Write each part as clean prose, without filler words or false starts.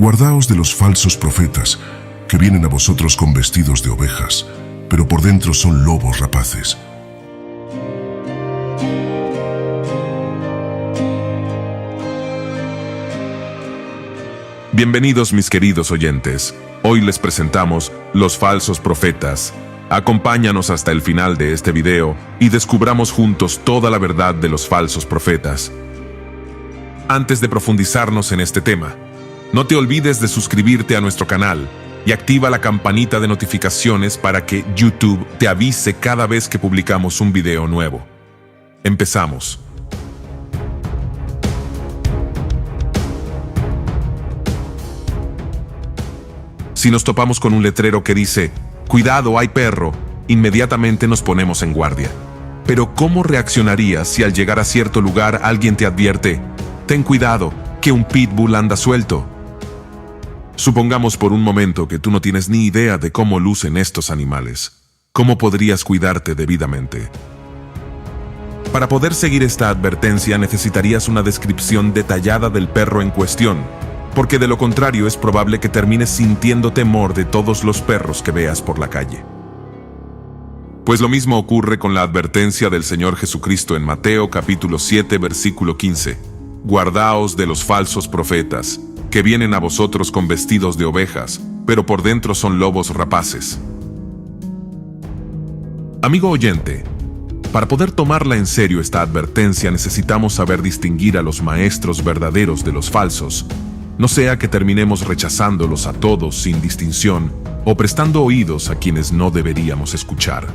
Guardaos de los falsos profetas, que vienen a vosotros con vestidos de ovejas, pero por dentro son lobos rapaces. Bienvenidos mis queridos oyentes. Hoy les presentamos los falsos profetas. Acompáñanos hasta el final de este video y descubramos juntos toda la verdad de los falsos profetas. Antes de profundizarnos en este tema, no te olvides de suscribirte a nuestro canal y activa la campanita de notificaciones para que YouTube te avise cada vez que publicamos un video nuevo. Empezamos. Si nos topamos con un letrero que dice «Cuidado, hay perro», inmediatamente nos ponemos en guardia. Pero ¿cómo reaccionarías si al llegar a cierto lugar alguien te advierte «Ten cuidado, que un pitbull anda suelto»? Supongamos por un momento que tú no tienes ni idea de cómo lucen estos animales. ¿Cómo podrías cuidarte debidamente? Para poder seguir esta advertencia necesitarías una descripción detallada del perro en cuestión, porque de lo contrario es probable que termines sintiendo temor de todos los perros que veas por la calle. Pues lo mismo ocurre con la advertencia del Señor Jesucristo en Mateo capítulo 7 versículo 15. Guardaos de los falsos profetas, que vienen a vosotros con vestidos de ovejas, pero por dentro son lobos rapaces. Amigo oyente, para poder tomarla en serio esta advertencia necesitamos saber distinguir a los maestros verdaderos de los falsos, no sea que terminemos rechazándolos a todos sin distinción o prestando oídos a quienes no deberíamos escuchar.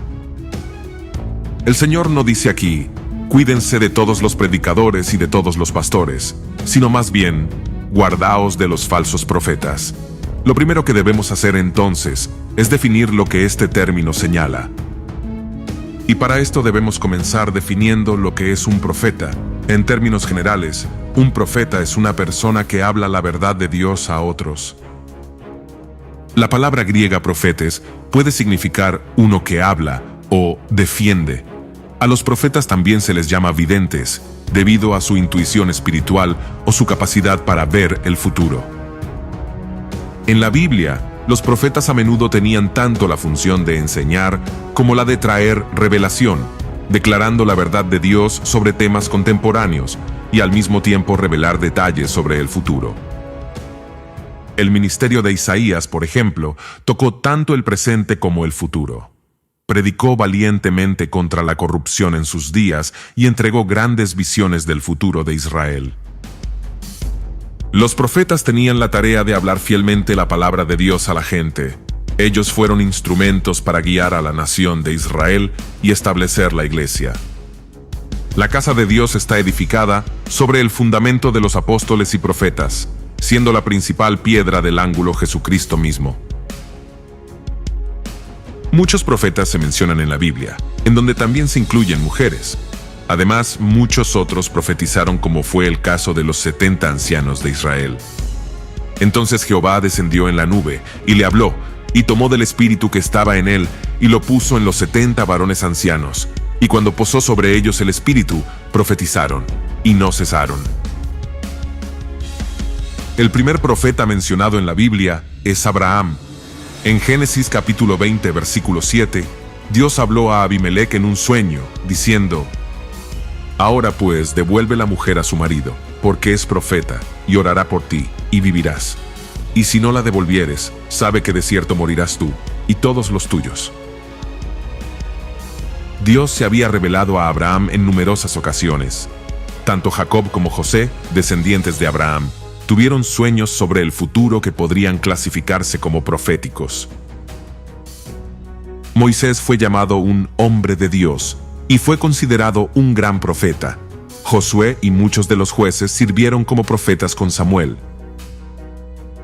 El Señor no dice aquí, cuídense de todos los predicadores y de todos los pastores, sino más bien, guardaos de los falsos profetas. Lo primero que debemos hacer entonces es definir lo que este término señala. Y para esto debemos comenzar definiendo lo que es un profeta. En términos generales, un profeta es una persona que habla la verdad de Dios a otros. La palabra griega profetes puede significar uno que habla o defiende. A los profetas también se les llama videntes, debido a su intuición espiritual o su capacidad para ver el futuro. En la Biblia, los profetas a menudo tenían tanto la función de enseñar como la de traer revelación, declarando la verdad de Dios sobre temas contemporáneos y al mismo tiempo revelar detalles sobre el futuro. El ministerio de Isaías, por ejemplo, tocó tanto el presente como el futuro. Predicó valientemente contra la corrupción en sus días y entregó grandes visiones del futuro de Israel. Los profetas tenían la tarea de hablar fielmente la palabra de Dios a la gente. Ellos fueron instrumentos para guiar a la nación de Israel y establecer la iglesia. La casa de Dios está edificada sobre el fundamento de los apóstoles y profetas, siendo la principal piedra del ángulo Jesucristo mismo. Muchos profetas se mencionan en la Biblia, en donde también se incluyen mujeres. Además, muchos otros profetizaron como fue el caso de los 70 ancianos de Israel. Entonces Jehová descendió en la nube y le habló, y tomó del espíritu que estaba en él y lo puso en los 70 varones ancianos, y cuando posó sobre ellos el espíritu, profetizaron, y no cesaron. El primer profeta mencionado en la Biblia es Abraham. En Génesis capítulo 20, versículo 7, Dios habló a Abimelec en un sueño, diciendo: «Ahora pues devuelve la mujer a su marido, porque es profeta, y orará por ti, y vivirás. Y si no la devolvieres, sabe que de cierto morirás tú, y todos los tuyos». Dios se había revelado a Abraham en numerosas ocasiones. Tanto Jacob como José, descendientes de Abraham, tuvieron sueños sobre el futuro que podrían clasificarse como proféticos. Moisés fue llamado un hombre de Dios y fue considerado un gran profeta. Josué y muchos de los jueces sirvieron como profetas con Samuel.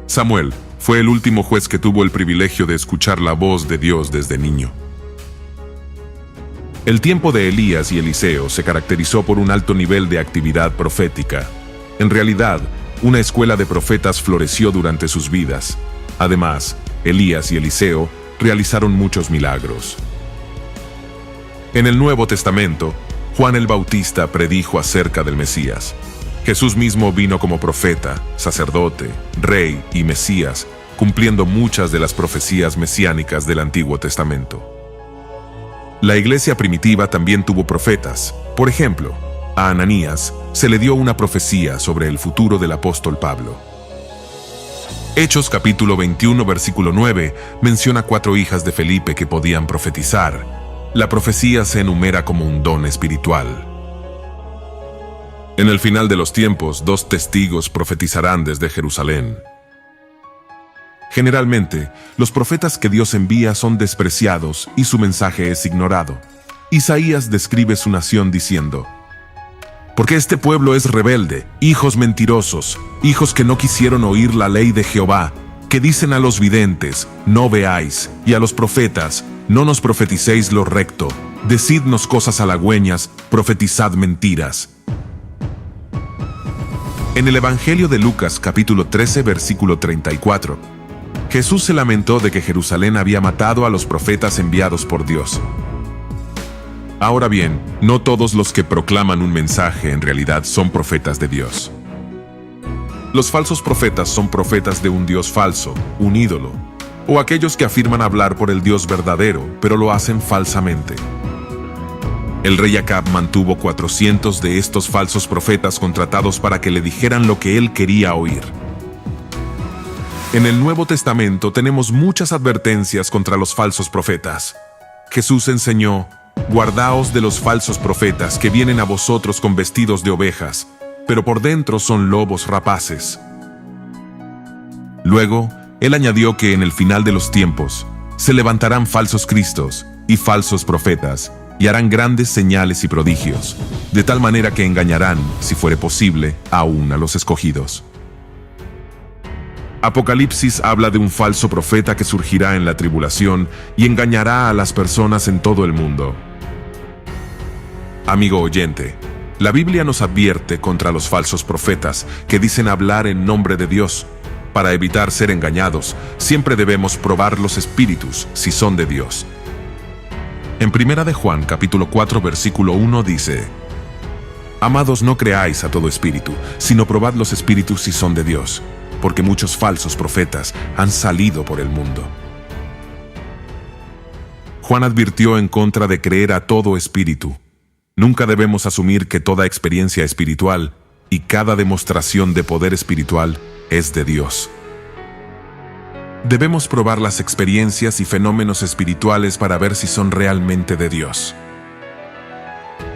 Samuel fue el último juez que tuvo el privilegio de escuchar la voz de Dios desde niño. El tiempo de Elías y Eliseo se caracterizó por un alto nivel de actividad profética. En realidad, una escuela de profetas floreció durante sus vidas. Además, Elías y Eliseo realizaron muchos milagros. En el Nuevo Testamento, Juan el Bautista predijo acerca del Mesías. Jesús mismo vino como profeta, sacerdote, rey y Mesías, cumpliendo muchas de las profecías mesiánicas del Antiguo Testamento. La iglesia primitiva también tuvo profetas. Por ejemplo, a Ananías se le dio una profecía sobre el futuro del apóstol Pablo. Hechos capítulo 21 versículo 9 menciona 4 hijas de Felipe que podían profetizar. La profecía se enumera como un don espiritual. En el final de los tiempos, 2 testigos profetizarán desde Jerusalén. Generalmente, los profetas que Dios envía son despreciados y su mensaje es ignorado. Isaías describe su nación diciendo: porque este pueblo es rebelde, hijos mentirosos, hijos que no quisieron oír la ley de Jehová, que dicen a los videntes, no veáis, y a los profetas, no nos profeticéis lo recto, decidnos cosas halagüeñas, profetizad mentiras. En el Evangelio de Lucas capítulo 13 versículo 34, Jesús se lamentó de que Jerusalén había matado a los profetas enviados por Dios. Ahora bien, no todos los que proclaman un mensaje en realidad son profetas de Dios. Los falsos profetas son profetas de un Dios falso, un ídolo, o aquellos que afirman hablar por el Dios verdadero, pero lo hacen falsamente. El rey Acab mantuvo 400 de estos falsos profetas contratados para que le dijeran lo que él quería oír. En el Nuevo Testamento tenemos muchas advertencias contra los falsos profetas. Jesús enseñó: guardaos de los falsos profetas que vienen a vosotros con vestidos de ovejas, pero por dentro son lobos rapaces. Luego, él añadió que en el final de los tiempos se levantarán falsos cristos y falsos profetas, y harán grandes señales y prodigios, de tal manera que engañarán, si fuere posible, aún a los escogidos. Apocalipsis habla de un falso profeta que surgirá en la tribulación y engañará a las personas en todo el mundo. Amigo oyente, la Biblia nos advierte contra los falsos profetas que dicen hablar en nombre de Dios. Para evitar ser engañados, siempre debemos probar los espíritus si son de Dios. En 1 de Juan capítulo 4 versículo 1 dice: amados, no creáis a todo espíritu, sino probad los espíritus si son de Dios, porque muchos falsos profetas han salido por el mundo. Juan advirtió en contra de creer a todo espíritu. Nunca debemos asumir que toda experiencia espiritual y cada demostración de poder espiritual es de Dios. Debemos probar las experiencias y fenómenos espirituales para ver si son realmente de Dios.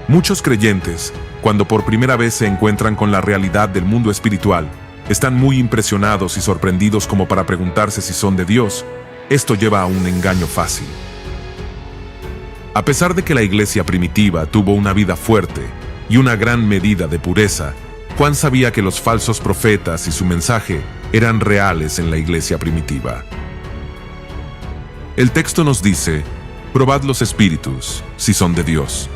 Muchos creyentes, cuando por primera vez se encuentran con la realidad del mundo espiritual, están muy impresionados y sorprendidos como para preguntarse si son de Dios. Esto lleva a un engaño fácil. A pesar de que la iglesia primitiva tuvo una vida fuerte y una gran medida de pureza, Juan sabía que los falsos profetas y su mensaje eran reales en la iglesia primitiva. El texto nos dice: probad los espíritus, si son de Dios.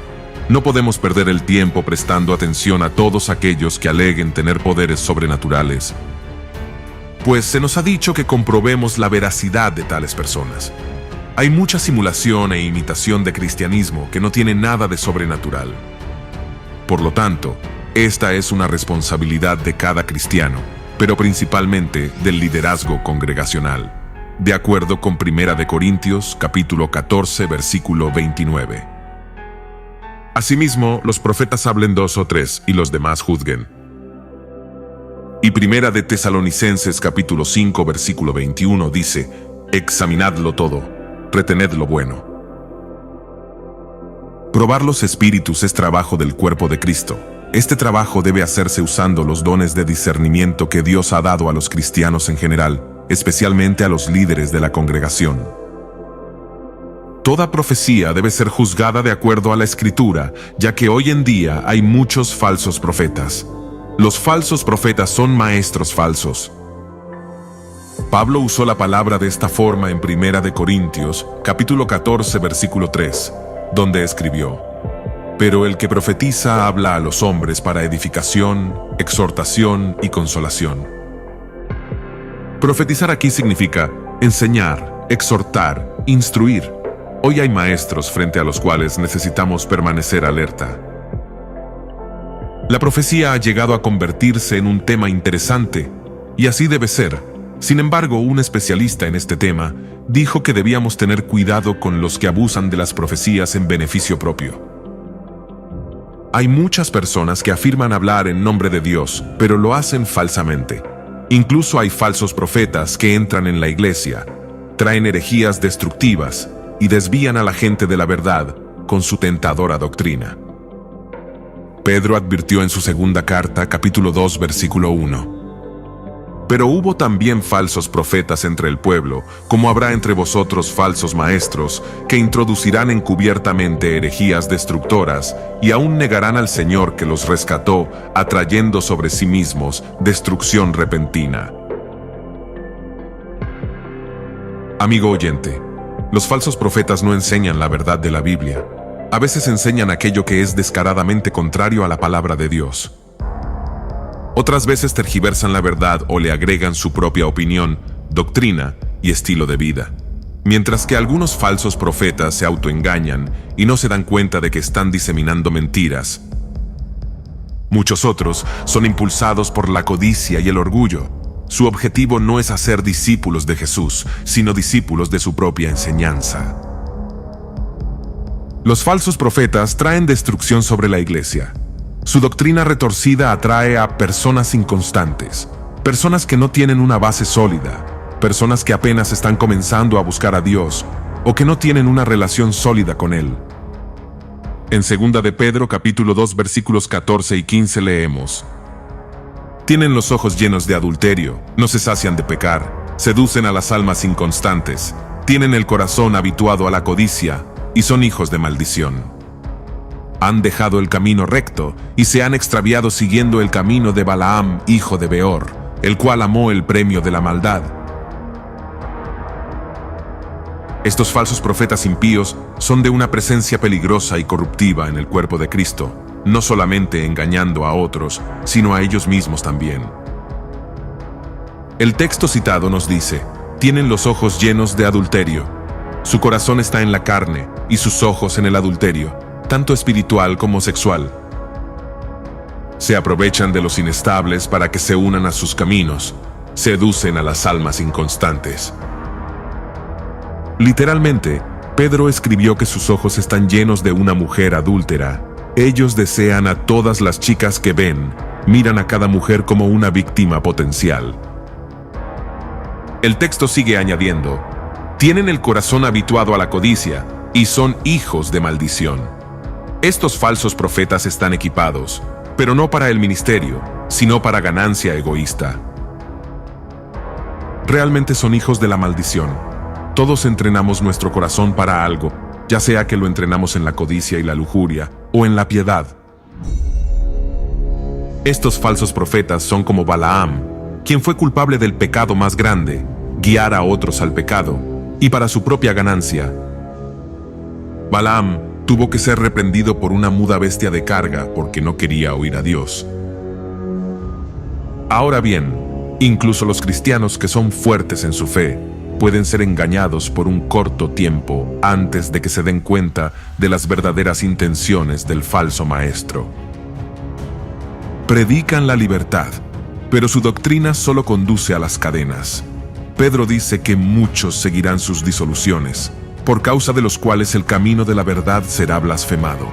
No podemos perder el tiempo prestando atención a todos aquellos que aleguen tener poderes sobrenaturales, pues se nos ha dicho que comprobemos la veracidad de tales personas. Hay mucha simulación e imitación de cristianismo que no tiene nada de sobrenatural. Por lo tanto, esta es una responsabilidad de cada cristiano, pero principalmente del liderazgo congregacional, de acuerdo con 1 de Corintios capítulo 14 versículo 29. Asimismo, los profetas hablen 2 o 3 y los demás juzguen. Y 1 de Tesalonicenses capítulo 5 versículo 21 dice: examinadlo todo, retened lo bueno. Probar los espíritus es trabajo del cuerpo de Cristo. Este trabajo debe hacerse usando los dones de discernimiento que Dios ha dado a los cristianos en general, especialmente a los líderes de la congregación. Toda profecía debe ser juzgada de acuerdo a la Escritura, ya que hoy en día hay muchos falsos profetas. Los falsos profetas son maestros falsos. Pablo usó la palabra de esta forma en 1 de Corintios, capítulo 14, versículo 3, donde escribió: pero el que profetiza habla a los hombres para edificación, exhortación y consolación. Profetizar aquí significa enseñar, exhortar, instruir. Hoy hay maestros frente a los cuales necesitamos permanecer alerta. La profecía ha llegado a convertirse en un tema interesante, y así debe ser. Sin embargo, un especialista en este tema dijo que debíamos tener cuidado con los que abusan de las profecías en beneficio propio. Hay muchas personas que afirman hablar en nombre de Dios, pero lo hacen falsamente. Incluso hay falsos profetas que entran en la iglesia, traen herejías destructivas y desvían a la gente de la verdad con su tentadora doctrina. Pedro advirtió en su segunda carta, capítulo 2, versículo 1. Pero hubo también falsos profetas entre el pueblo, como habrá entre vosotros falsos maestros, que introducirán encubiertamente herejías destructoras, y aún negarán al Señor que los rescató, atrayendo sobre sí mismos destrucción repentina. Amigo oyente, los falsos profetas no enseñan la verdad de la Biblia. A veces enseñan aquello que es descaradamente contrario a la palabra de Dios. Otras veces tergiversan la verdad o le agregan su propia opinión, doctrina y estilo de vida. Mientras que algunos falsos profetas se autoengañan y no se dan cuenta de que están diseminando mentiras. Muchos otros son impulsados por la codicia y el orgullo. Su objetivo no es hacer discípulos de Jesús, sino discípulos de su propia enseñanza. Los falsos profetas traen destrucción sobre la iglesia. Su doctrina retorcida atrae a personas inconstantes, personas que no tienen una base sólida, personas que apenas están comenzando a buscar a Dios o que no tienen una relación sólida con Él. En 2 de Pedro, capítulo 2, versículos 14 y 15 leemos: Tienen los ojos llenos de adulterio, no se sacian de pecar, seducen a las almas inconstantes, tienen el corazón habituado a la codicia y son hijos de maldición. Han dejado el camino recto y se han extraviado siguiendo el camino de Balaam, hijo de Beor, el cual amó el premio de la maldad. Estos falsos profetas impíos son de una presencia peligrosa y corruptiva en el cuerpo de Cristo, no solamente engañando a otros, sino a ellos mismos también. El texto citado nos dice: tienen los ojos llenos de adulterio. Su corazón está en la carne y sus ojos en el adulterio, tanto espiritual como sexual. Se aprovechan de los inestables para que se unan a sus caminos, seducen a las almas inconstantes. Literalmente, Pedro escribió que sus ojos están llenos de una mujer adúltera. Ellos desean a todas las chicas que ven, miran a cada mujer como una víctima potencial. El texto sigue añadiendo: tienen el corazón habituado a la codicia y son hijos de maldición. Estos falsos profetas están equipados, pero no para el ministerio, sino para ganancia egoísta. Realmente son hijos de la maldición. Todos entrenamos nuestro corazón para algo, ya sea que lo entrenamos en la codicia y la lujuria, o en la piedad. Estos falsos profetas son como Balaam, quien fue culpable del pecado más grande, guiar a otros al pecado, y para su propia ganancia. Balaam tuvo que ser reprendido por una muda bestia de carga porque no quería oír a Dios. Ahora bien, incluso los cristianos que son fuertes en su fe pueden ser engañados por un corto tiempo antes de que se den cuenta de las verdaderas intenciones del falso maestro. Predican la libertad, pero su doctrina solo conduce a las cadenas. Pedro dice que muchos seguirán sus disoluciones, por causa de los cuales el camino de la verdad será blasfemado.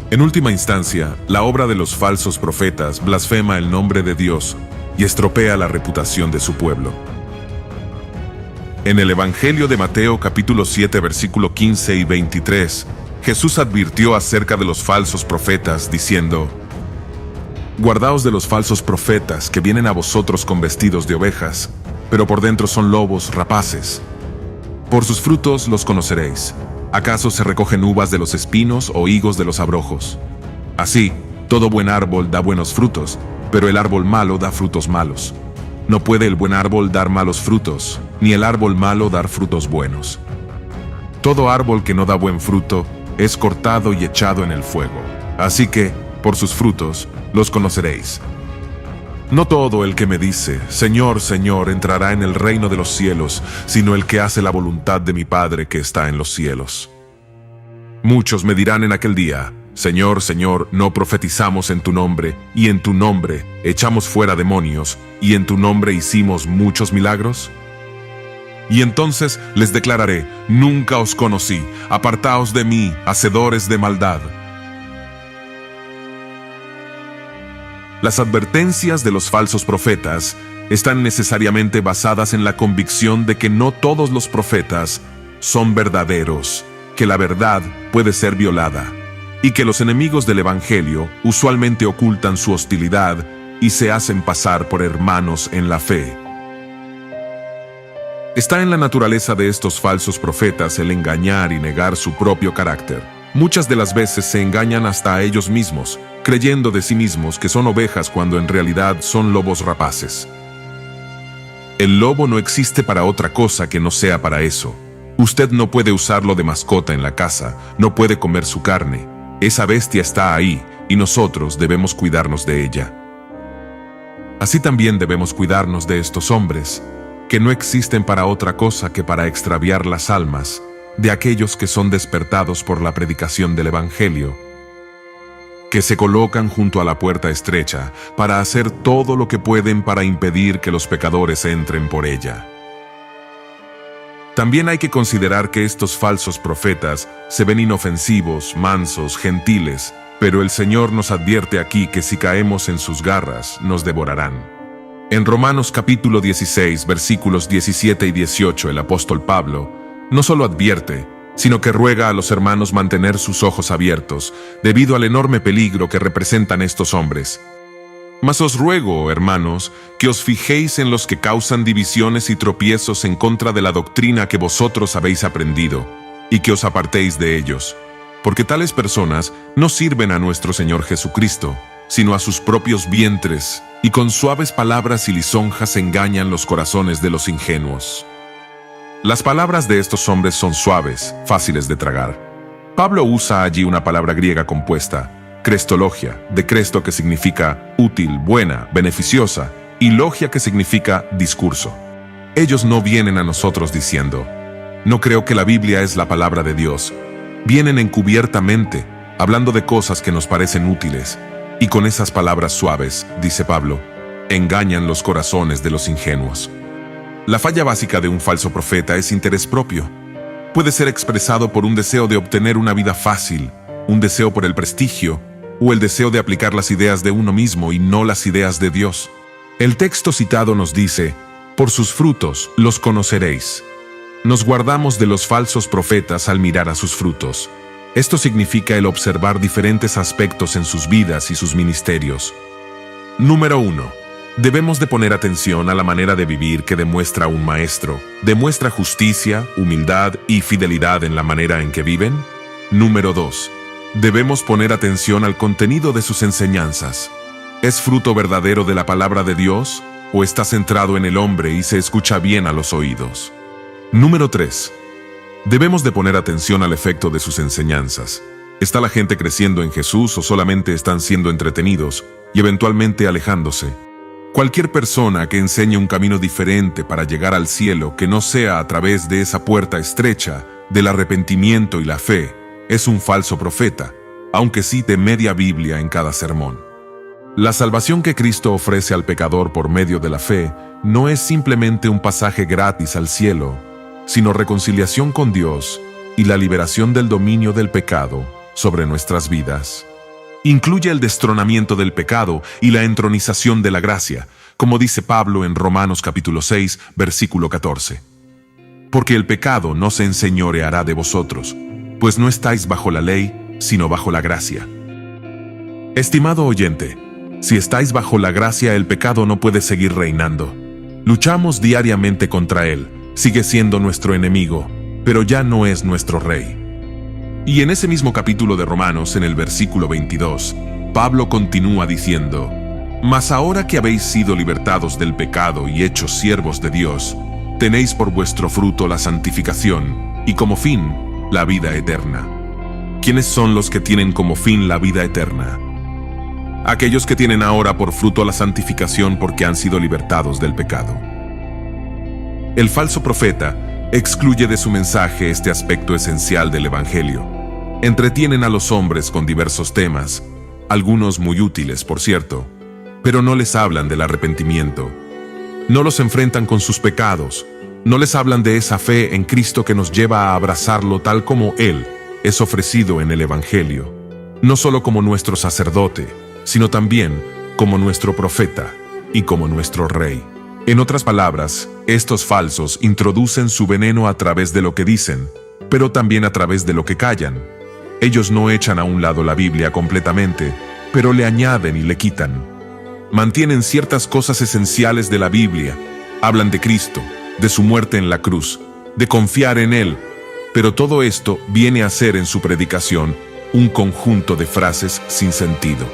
En última instancia, la obra de los falsos profetas blasfema el nombre de Dios y estropea la reputación de su pueblo. En el Evangelio de Mateo capítulo 7 versículo 15 y 23, Jesús advirtió acerca de los falsos profetas diciendo: Guardaos de los falsos profetas que vienen a vosotros con vestidos de ovejas, pero por dentro son lobos rapaces. Por sus frutos los conoceréis. ¿Acaso se recogen uvas de los espinos o higos de los abrojos? Así, todo buen árbol da buenos frutos, pero el árbol malo da frutos malos. No puede el buen árbol dar malos frutos, ni el árbol malo dar frutos buenos. Todo árbol que no da buen fruto es cortado y echado en el fuego. Así que, por sus frutos, los conoceréis. No todo el que me dice, Señor, Señor, entrará en el reino de los cielos, sino el que hace la voluntad de mi Padre que está en los cielos. Muchos me dirán en aquel día, Señor, Señor, ¿no profetizamos en tu nombre, y en tu nombre echamos fuera demonios, y en tu nombre hicimos muchos milagros? Y entonces les declararé: nunca os conocí, apartaos de mí, hacedores de maldad. Las advertencias de los falsos profetas están necesariamente basadas en la convicción de que no todos los profetas son verdaderos, que la verdad puede ser violada, y que los enemigos del Evangelio usualmente ocultan su hostilidad y se hacen pasar por hermanos en la fe. Está en la naturaleza de estos falsos profetas el engañar y negar su propio carácter. Muchas de las veces se engañan hasta a ellos mismos, creyendo de sí mismos que son ovejas cuando en realidad son lobos rapaces. El lobo no existe para otra cosa que no sea para eso. Usted no puede usarlo de mascota en la casa, no puede comer su carne. Esa bestia está ahí, y nosotros debemos cuidarnos de ella. Así también debemos cuidarnos de estos hombres, que no existen para otra cosa que para extraviar las almas de aquellos que son despertados por la predicación del Evangelio, que se colocan junto a la puerta estrecha para hacer todo lo que pueden para impedir que los pecadores entren por ella. También hay que considerar que estos falsos profetas se ven inofensivos, mansos, gentiles, pero el Señor nos advierte aquí que si caemos en sus garras, nos devorarán. En Romanos capítulo 16, versículos 17 y 18, el apóstol Pablo no solo advierte, sino que ruega a los hermanos mantener sus ojos abiertos, debido al enorme peligro que representan estos hombres. Mas os ruego, hermanos, que os fijéis en los que causan divisiones y tropiezos en contra de la doctrina que vosotros habéis aprendido, y que os apartéis de ellos, porque tales personas no sirven a nuestro Señor Jesucristo, sino a sus propios vientres, y con suaves palabras y lisonjas engañan los corazones de los ingenuos. Las palabras de estos hombres son suaves, fáciles de tragar. Pablo usa allí una palabra griega compuesta, crestologia, de cresto que significa útil, buena, beneficiosa, y logia que significa discurso. Ellos no vienen a nosotros diciendo: no creo que la Biblia es la palabra de Dios. Vienen encubiertamente, hablando de cosas que nos parecen útiles, y con esas palabras suaves, dice Pablo, engañan los corazones de los ingenuos. La falla básica de un falso profeta es interés propio. Puede ser expresado por un deseo de obtener una vida fácil, un deseo por el prestigio, o el deseo de aplicar las ideas de uno mismo y no las ideas de Dios. El texto citado nos dice: por sus frutos los conoceréis. Nos guardamos de los falsos profetas al mirar a sus frutos. Esto significa el observar diferentes aspectos en sus vidas y sus ministerios. Número 1. Debemos de poner atención a la manera de vivir que demuestra un maestro. ¿Demuestra justicia, humildad y fidelidad en la manera en que viven? Número 2. Debemos poner atención al contenido de sus enseñanzas. ¿Es fruto verdadero de la palabra de Dios o está centrado en el hombre y se escucha bien a los oídos? Número 3. Debemos de poner atención al efecto de sus enseñanzas. ¿Está la gente creciendo en Jesús o solamente están siendo entretenidos y eventualmente alejándose? Cualquier persona que enseñe un camino diferente para llegar al cielo que no sea a través de esa puerta estrecha del arrepentimiento y la fe es un falso profeta, aunque cite media Biblia en cada sermón. La salvación que Cristo ofrece al pecador por medio de la fe no es simplemente un pasaje gratis al cielo, sino reconciliación con Dios y la liberación del dominio del pecado sobre nuestras vidas. Incluye el destronamiento del pecado y la entronización de la gracia, como dice Pablo en Romanos capítulo 6, versículo 14. Porque el pecado no se enseñoreará de vosotros, pues no estáis bajo la ley, sino bajo la gracia. Estimado oyente, si estáis bajo la gracia, el pecado no puede seguir reinando. Luchamos diariamente contra él, sigue siendo nuestro enemigo, pero ya no es nuestro rey. Y en ese mismo capítulo de Romanos, en el versículo 22, Pablo continúa diciendo: mas ahora que habéis sido libertados del pecado y hechos siervos de Dios, tenéis por vuestro fruto la santificación y como fin la vida eterna. ¿Quiénes son los que tienen como fin la vida eterna? Aquellos que tienen ahora por fruto la santificación porque han sido libertados del pecado. El falso profeta excluye de su mensaje este aspecto esencial del Evangelio. Entretienen a los hombres con diversos temas, algunos muy útiles, por cierto, pero no les hablan del arrepentimiento. No los enfrentan con sus pecados, no les hablan de esa fe en Cristo que nos lleva a abrazarlo tal como Él es ofrecido en el Evangelio, no solo como nuestro sacerdote, sino también como nuestro profeta y como nuestro rey. En otras palabras, estos falsos introducen su veneno a través de lo que dicen, pero también a través de lo que callan. Ellos no echan a un lado la Biblia completamente, pero le añaden y le quitan. Mantienen ciertas cosas esenciales de la Biblia, hablan de Cristo, de su muerte en la cruz, de confiar en Él, pero todo esto viene a ser en su predicación un conjunto de frases sin sentido.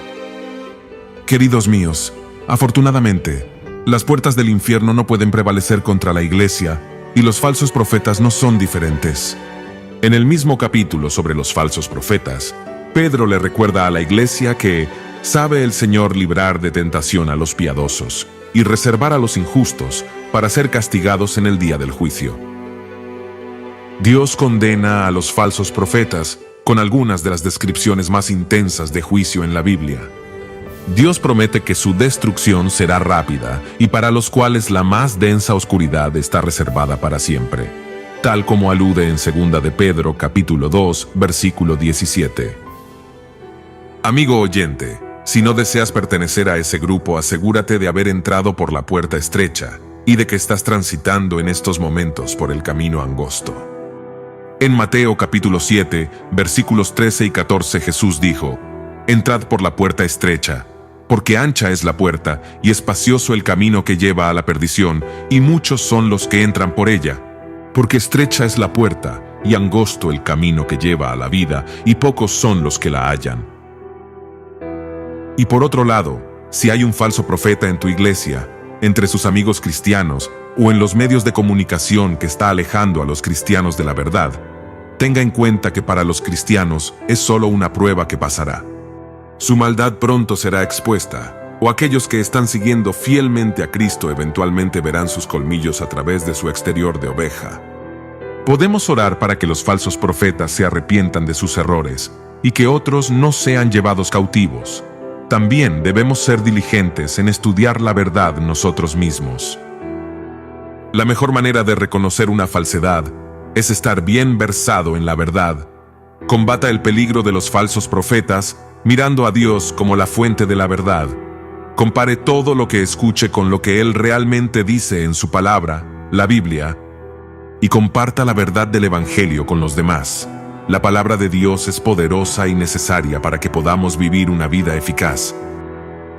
Queridos míos, afortunadamente, las puertas del infierno no pueden prevalecer contra la Iglesia y los falsos profetas no son diferentes. En el mismo capítulo sobre los falsos profetas, Pedro le recuerda a la Iglesia que sabe el Señor librar de tentación a los piadosos y reservar a los injustos para ser castigados en el día del juicio. Dios condena a los falsos profetas con algunas de las descripciones más intensas de juicio en la Biblia. Dios promete que su destrucción será rápida y para los cuales la más densa oscuridad está reservada para siempre, tal como alude en 2 de Pedro capítulo 2, versículo 17. Amigo oyente, si no deseas pertenecer a ese grupo, asegúrate de haber entrado por la puerta estrecha y de que estás transitando en estos momentos por el camino angosto. En Mateo capítulo 7, versículos 13 y 14 Jesús dijo: «Entrad por la puerta estrecha, porque ancha es la puerta y espacioso el camino que lleva a la perdición, y muchos son los que entran por ella. Porque estrecha es la puerta y angosto el camino que lleva a la vida, y pocos son los que la hallan». Y por otro lado, si hay un falso profeta en tu iglesia, entre sus amigos cristianos o en los medios de comunicación que está alejando a los cristianos de la verdad, tenga en cuenta que para los cristianos es solo una prueba que pasará. Su maldad pronto será expuesta, o aquellos que están siguiendo fielmente a Cristo eventualmente verán sus colmillos a través de su exterior de oveja. Podemos orar para que los falsos profetas se arrepientan de sus errores y que otros no sean llevados cautivos. También debemos ser diligentes en estudiar la verdad nosotros mismos. La mejor manera de reconocer una falsedad es estar bien versado en la verdad. Combata el peligro de los falsos profetas mirando a Dios como la fuente de la verdad. Compare todo lo que escuche con lo que Él realmente dice en su palabra, la Biblia, y comparta la verdad del Evangelio con los demás. La palabra de Dios es poderosa y necesaria para que podamos vivir una vida eficaz.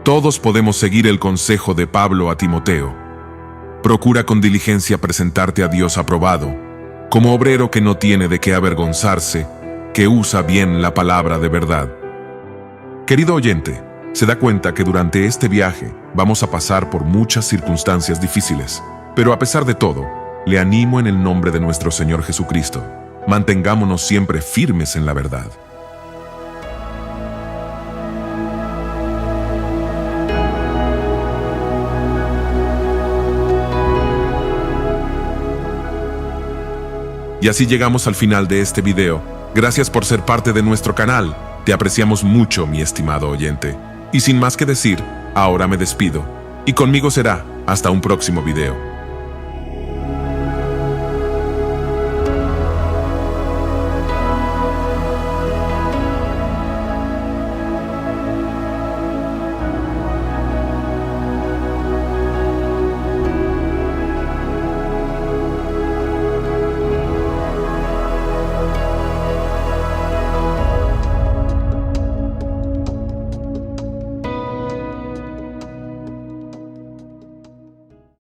Todos podemos seguir el consejo de Pablo a Timoteo. Procura con diligencia presentarte a Dios aprobado, como obrero que no tiene de qué avergonzarse, que usa bien la palabra de verdad. Querido oyente, se da cuenta que durante este viaje vamos a pasar por muchas circunstancias difíciles, pero a pesar de todo, le animo en el nombre de nuestro Señor Jesucristo. Mantengámonos siempre firmes en la verdad. Y así llegamos al final de este video. Gracias por ser parte de nuestro canal. Te apreciamos mucho, mi estimado oyente. Y sin más que decir, ahora me despido. Y conmigo será hasta un próximo video.